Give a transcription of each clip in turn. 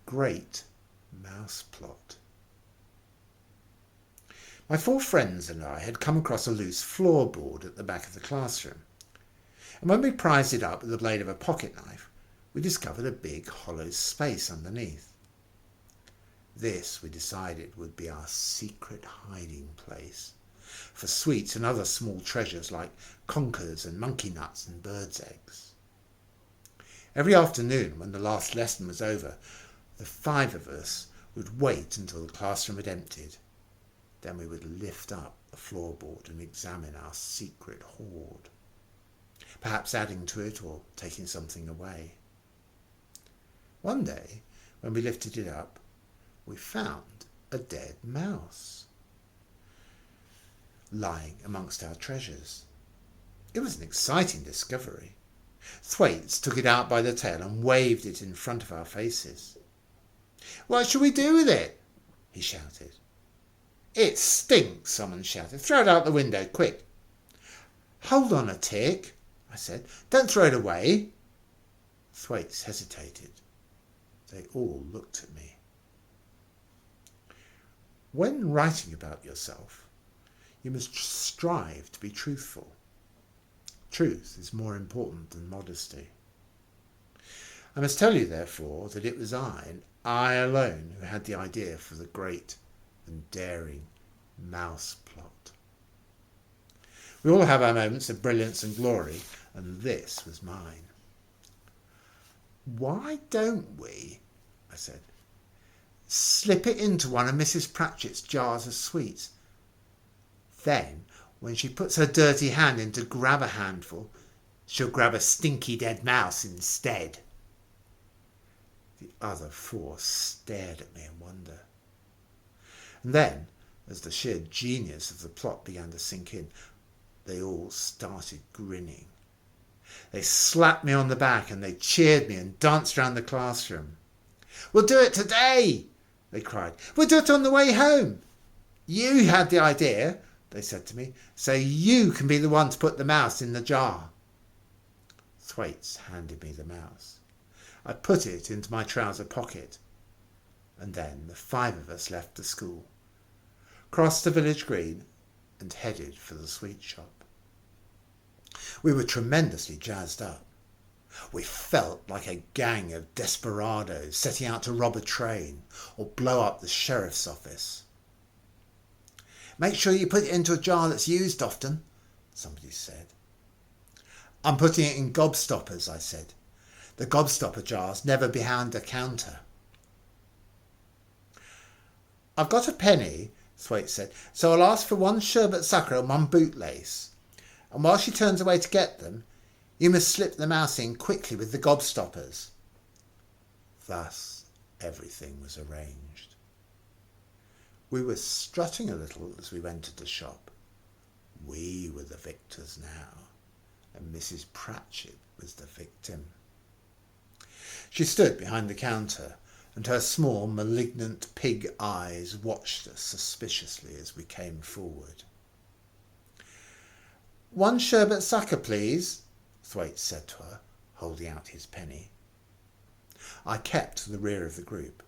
great mouse plot. My 4 friends and I had come across a loose floorboard at the back of the classroom, and when we prized it up with the blade of a pocket knife, we discovered a big hollow space underneath. This, we decided, would be our secret hiding place for sweets and other small treasures like conkers and monkey nuts and birds' eggs. Every afternoon, when the last lesson was over, the 5 of us would wait until the classroom had emptied. Then we would lift up the floorboard and examine our secret hoard, perhaps adding to it or taking something away. One day, when we lifted it up, we found a dead mouse lying amongst our treasures. It was an exciting discovery. Thwaites took it out by the tail and waved it in front of our faces. "What shall we do with it?" he shouted. "It stinks," someone shouted. "Throw it out the window, quick." "Hold on a tick," I said. "Don't throw it away." Thwaites hesitated. They all looked at me. When writing about yourself, you must strive to be truthful. Truth is more important than modesty. I must tell you, therefore, that it was I, and I alone, who had the idea for the great and daring mouse plot. We all have our moments of brilliance and glory, and this was mine. "Why don't we," I said, "slip it into one of Mrs. Pratchett's jars of sweets? Then, when she puts her dirty hand in to grab a handful, she'll grab a stinky dead mouse instead." The other 4 stared at me in wonder. And then, as the sheer genius of the plot began to sink in, they all started grinning. They slapped me on the back and they cheered me and danced around the classroom. "We'll do it today," they cried. "We'll do it on the way home. You had the idea," they said to me, "so you can be the one to put the mouse in the jar." Thwaites handed me the mouse. I put it into my trouser pocket, and then the 5 of us left the school, crossed the village green, and headed for the Sweetshop. We were tremendously jazzed up. We felt like a gang of desperados setting out to rob a train or blow up the sheriff's office. "Make sure you put it into a jar that's used often," somebody said. "I'm putting it in gobstoppers," I said. "The gobstopper jar's never behind a counter." "I've got a penny," Thwaites said, "so I'll ask for 1 sherbet sucker and 1 bootlace. And while she turns away to get them, you must slip the mouse in quickly with the gobstoppers." Thus everything was arranged. We were strutting a little as we entered the shop. We were the victors now, and Mrs. Pratchett was the victim. She stood behind the counter, and her small, malignant pig eyes watched us suspiciously as we came forward. "1 sherbet sucker, please," Thwaites said to her, holding out his penny. I kept to the rear of the group,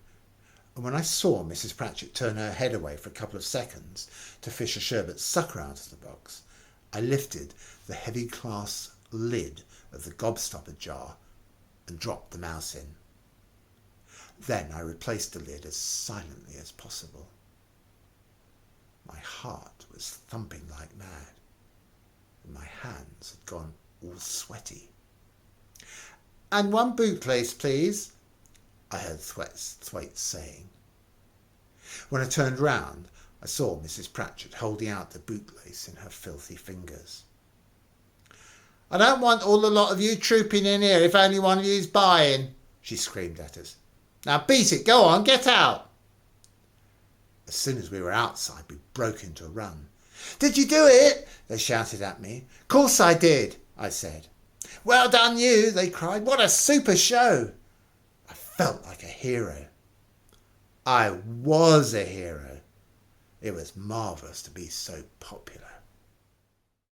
and when I saw Mrs. Pratchett turn her head away for a couple of seconds to fish a sherbet sucker out of the box, I lifted the heavy glass lid of the gobstopper jar and dropped the mouse in. Then I replaced the lid as silently as possible. My heart was thumping like mad, and my hands had gone all sweaty. "And 1 bootlace, please," I heard Thwaites saying. When I turned round, I saw Mrs. Pratchett holding out the bootlace in her filthy fingers. "I don't want all the lot of you trooping in here if only one of you's buying," she screamed at us. "Now beat it, go on, get out." As soon as we were outside, we broke into a run. "Did you do it?" they shouted at me. "Course I did," I said. "Well done you," they cried. "What a super show." I felt like a hero. I was a hero. It was marvellous to be so popular.